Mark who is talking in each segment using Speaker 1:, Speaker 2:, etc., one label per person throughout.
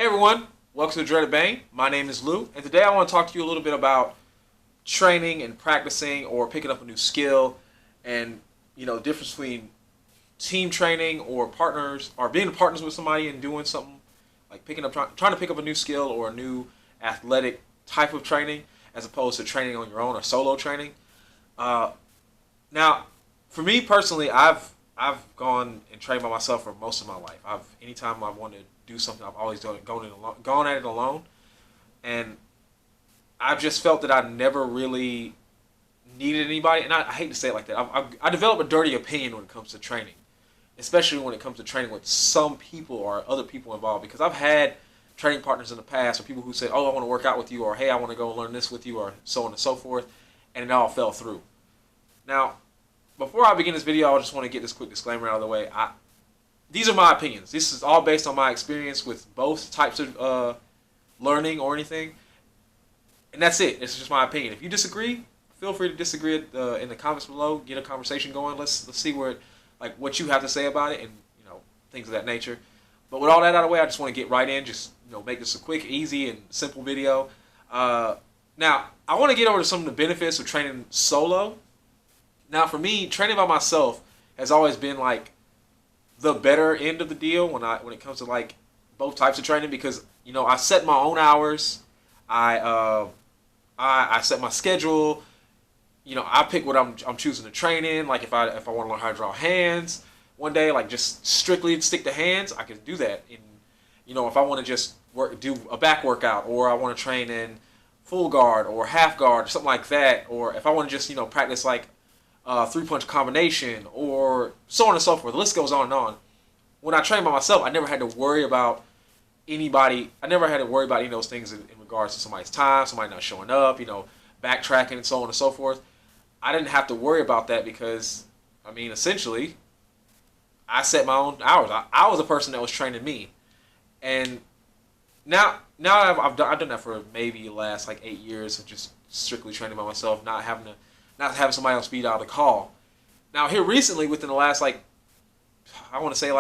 Speaker 1: Hey everyone, welcome to Dreaded Bane. My name is Lou, and today I want to talk to you a little bit about training and practicing or picking up a new skill and, the difference between team training or partners or being partners with somebody and doing something like trying to pick up a new skill or a new athletic type of training as opposed to training on your own or solo training. Uh, Now, for me personally, I've gone and trained by myself for most of my life. Anytime I wanted to do something, I've always gone at it alone, and I've just felt that I never really needed anybody. And I hate to say it like that. I develop a dirty opinion when it comes to training, especially when it comes to training with some people or other people involved. Because I've had training partners in the past or people who said, "Oh, I want to work out with you," or "Hey, I want to go learn this with you," or so on and so forth, and it all fell through. Now, before I begin this video, I just want to get this quick disclaimer out of the way. These are my opinions. This is all based on my experience with both types of learning or anything, and that's it. It's just my opinion. If you disagree, feel free to disagree in the comments below. Get a conversation going. Let's see what you have to say about it, and things of that nature. But with all that out of the way, I just want to get right in. Just make this a quick, easy, and simple video. Now, I want to get over to some of the benefits of training solo. Now, for me, training by myself has always been like the better end of the deal when it comes to like both types of training because I set my own hours. I set my schedule. I pick what I'm choosing to train in. Like if I want to learn how to draw hands one day, like just strictly stick to hands, I can do that. And if I want to just do a back workout, or I want to train in full guard or half guard or something like that, or if I want to just practice like three-punch combination, or so on and so forth. The list goes on and on. When I trained by myself, I never had to worry about anybody. I never had to worry about any of those things in regards to somebody's time, somebody not showing up, backtracking and so on and so forth. I didn't have to worry about that because, essentially, I set my own hours. I was the person that was training me, and now I've done that for maybe the last like 8 years of just strictly training by myself, not having somebody else feed out the call. Now here recently, within the last I want to say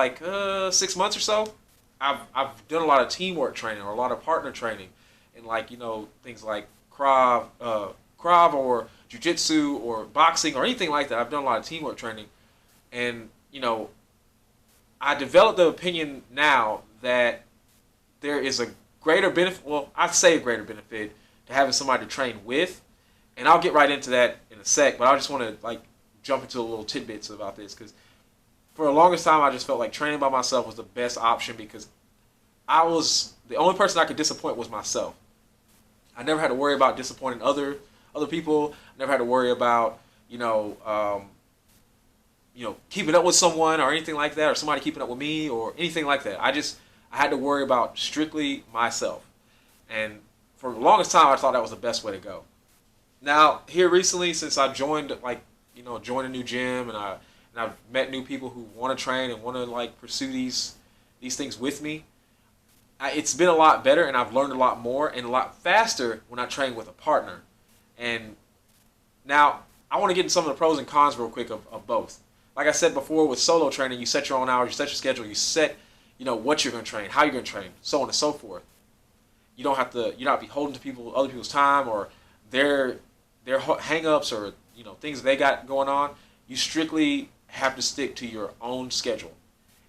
Speaker 1: 6 months or so, I've done a lot of teamwork training or a lot of partner training, and things like Krav or Jiu-Jitsu or boxing or anything like that. I've done a lot of teamwork training, and I developed the opinion now that there is a greater benefit. Well, I'd say a greater benefit to having somebody to train with. And I'll get right into that in a sec, but I just want to jump into a little tidbits about this because for the longest time I just felt like training by myself was the best option because I was the only person I could disappoint was myself. I never had to worry about disappointing other people. I never had to worry about keeping up with someone or anything like that, or somebody keeping up with me or anything like that. I had to worry about strictly myself, and for the longest time I thought that was the best way to go. Now, here recently, since I've joined a new gym, and I've met new people who want to train and want to pursue these things with me, it's been a lot better, and I've learned a lot more and a lot faster when I train with a partner. And now I want to get into some of the pros and cons real quick of both. Like I said before, with solo training, you set your own hours, you set your schedule, you set what you're going to train, how you're going to train, so on and so forth. You're not beholden to other people's time or their hang-ups or things they got going on. You strictly have to stick to your own schedule,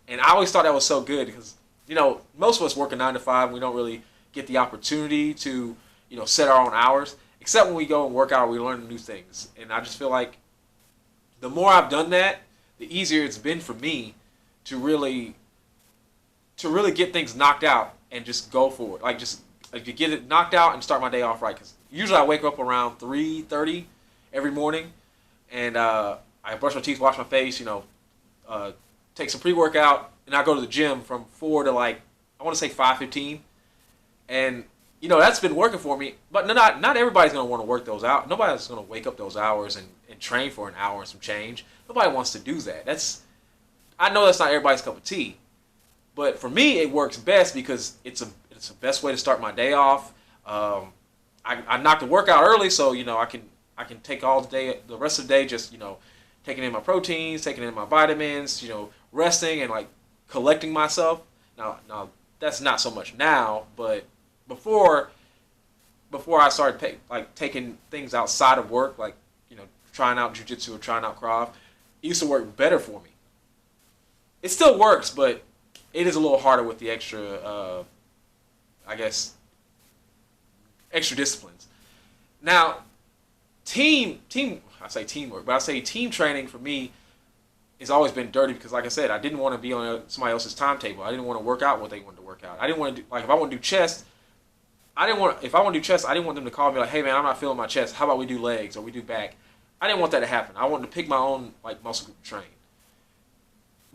Speaker 1: and I always thought that was so good because most of us work a 9 to 5 and we don't really get the opportunity to set our own hours, except when we go and work out, we learn new things. And I just feel like the more I've done that, the easier it's been for me to really get things knocked out and just go for it, to get it knocked out and start my day off right. Because usually I wake up around 3:30 every morning, and I brush my teeth, wash my face, take some pre-workout, and I go to the gym from 4 to I want to say 5:15, and that's been working for me. But not everybody's gonna want to work those out. Nobody's gonna wake up those hours and train for an hour and some change. Nobody wants to do that. I know that's not everybody's cup of tea, but for me it works best because it's the best way to start my day off. I knock the workout early, so I can take all the rest of the day, just taking in my proteins, taking in my vitamins, resting and collecting myself. Now that's not so much now, but before I started taking things outside of work, like trying out jujitsu or trying out Krav, it used to work better for me. It still works, but it is a little harder with the extra, I guess, extra disciplines. Now, I say teamwork, but I say team training for me has always been dirty because, like I said, I didn't want to be on somebody else's timetable. I didn't want to work out what they wanted to work out. I didn't want to do, like, if I want to do chest, if I want to do chest, I didn't want them to call me like, hey man, I'm not feeling my chest. How about we do legs or we do back? I didn't want that to happen. I wanted to pick my own like muscle group to train.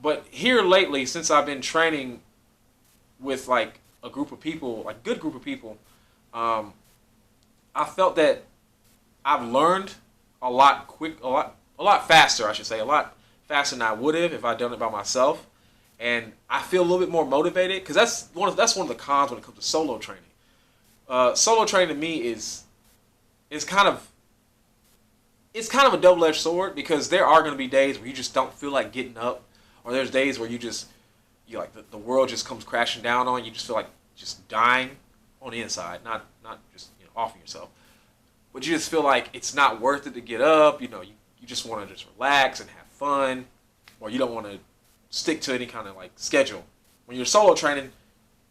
Speaker 1: But here lately, since I've been training with like a group of people, like good group of people, I felt that I've learned a lot faster, I should say, a lot faster than I would have if I'd done it by myself. And I feel a little bit more motivated because that's one of the cons when it comes to solo training. Solo training to me is kind of a double-edged sword because there are going to be days where you just don't feel like getting up, or there's days where you like the world just comes crashing down on you. You just feel like just dying on the inside, not just offing yourself, but you just feel like it's not worth it to get up. You just want to just relax and have fun, or you don't want to stick to any kind of like schedule. When you're solo training,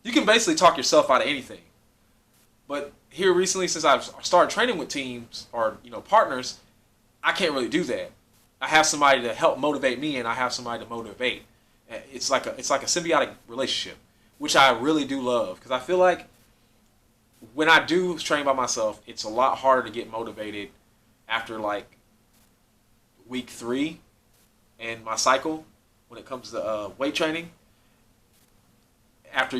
Speaker 1: you can basically talk yourself out of anything. But here recently, since I've started training with teams or partners, I can't really do that. I have somebody to help motivate me, and I have somebody to motivate. It's like a symbiotic relationship, which I really do love because I feel like when I do train by myself, it's a lot harder to get motivated after like week 3 in my cycle when it comes to weight training. After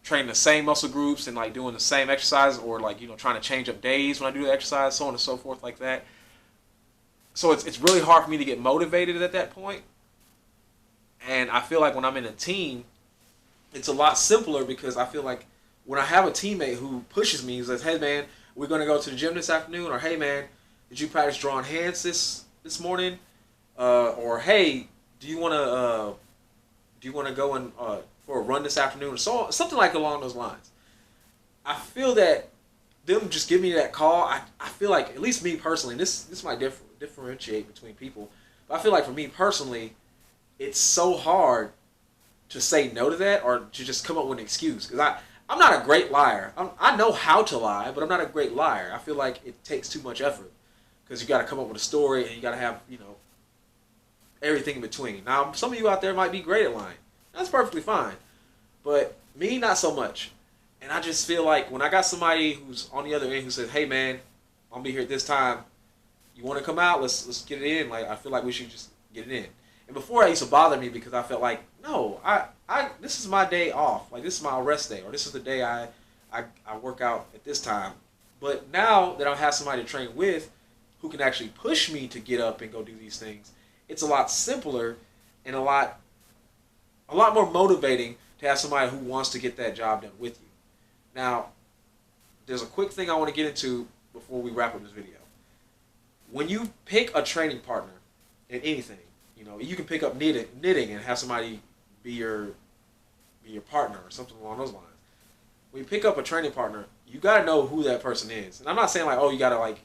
Speaker 1: training the same muscle groups and like doing the same exercise, or like trying to change up days when I do the exercise, so on and so forth like that. So it's really hard for me to get motivated at that point. And I feel like when I'm in a team, it's a lot simpler because I feel like when I have a teammate who pushes me, who says, hey man, we're going to go to the gym this afternoon, or hey man, did you practice drawing hands this morning? Or hey, do you want to go and for a run this afternoon, or so, something like along those lines. I feel that them just giving me that call, I feel like, at least me personally, and this might differentiate between people, but I feel like for me personally, it's so hard to say no to that or to just come up with an excuse. Because I'm not a great liar. I know how to lie, but I'm not a great liar. I feel like it takes too much effort because you got to come up with a story and you got to have, everything in between. Now, some of you out there might be great at lying. That's perfectly fine. But me, not so much. And I just feel like when I got somebody who's on the other end who says, hey man, I'll be here at this time. You want to come out? Let's get it in. Like, I feel like we should just get it in. And before, it used to bother me because I felt like, no, this is my day off. Like, this is my rest day, or this is the day I work out at this time. But now that I have somebody to train with who can actually push me to get up and go do these things, it's a lot simpler and a lot more motivating to have somebody who wants to get that job done with you. Now, there's a quick thing I want to get into before we wrap up this video. When you pick a training partner in anything, you can pick up knitting and have somebody be your partner or something along those lines. When you pick up a training partner, you got to know who that person is. And I'm not saying like, oh, you got to like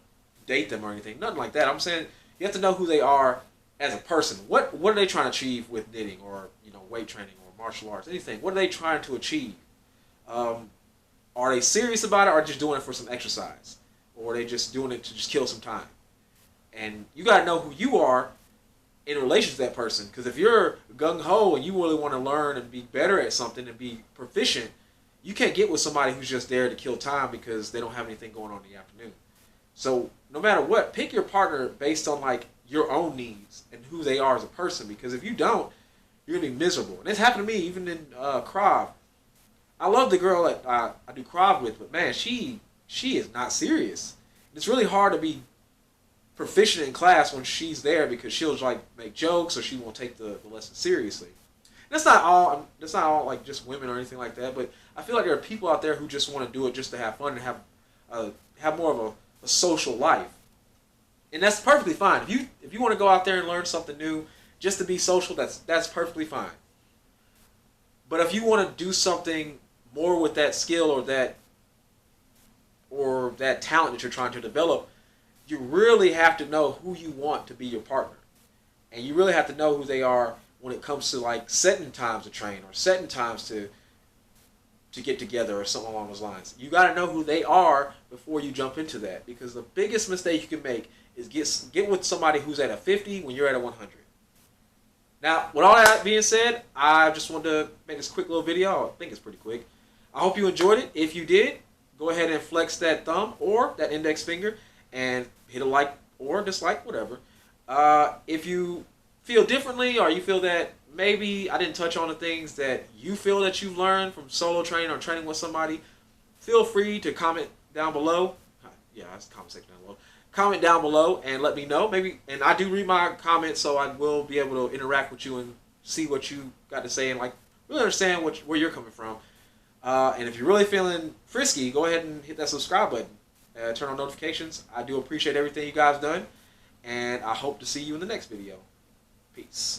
Speaker 1: date them or anything. Nothing like that. I'm saying you have to know who they are as a person. What are they trying to achieve with knitting or weight training or martial arts, anything? What are they trying to achieve? Are they serious about it, or just doing it for some exercise, or are they just doing it to just kill some time? And you got to know who you are in relation to that person, because if you're gung-ho and you really want to learn and be better at something and be proficient, you can't get with somebody who's just there to kill time because they don't have anything going on in the afternoon. So no matter what, pick your partner based on like your own needs and who they are as a person, because if you don't, you're going to be miserable. And it's happened to me even in Krav. I love the girl that I do Krav with, but man, she is not serious. It's really hard to be proficient in class when she's there because she'll like make jokes or she won't take the lesson seriously. And that's not all like just women or anything like that, but I feel like there are people out there who just want to do it just to have fun and have more of a social life. And that's perfectly fine. If you want to go out there and learn something new just to be social, that's perfectly fine. But if you want to do something more with that skill or that talent that you're trying to develop, you really have to know who you want to be your partner. And you really have to know who they are when it comes to like setting times to train or setting times to get together or something along those lines. You got to know who they are before you jump into that, because the biggest mistake you can make is get with somebody who's at a 50 when you're at a 100. Now, with all that being said, I just wanted to make this quick little video. I think it's pretty quick. I hope you enjoyed it. If you did, go ahead and flex that thumb or that index finger and hit a like or dislike, whatever. If you feel differently or you feel that maybe I didn't touch on the things that you feel that you've learned from solo training or training with somebody, feel free to comment down below. Yeah, that's the comment section down below. Comment down below and let me know. Maybe, and I do read my comments, so I will be able to interact with you and see what you got to say and like really understand where you're coming from. And if you're really feeling frisky, go ahead and hit that subscribe button. Turn on notifications. I do appreciate everything you guys done, and I hope to see you in the next video. Peace.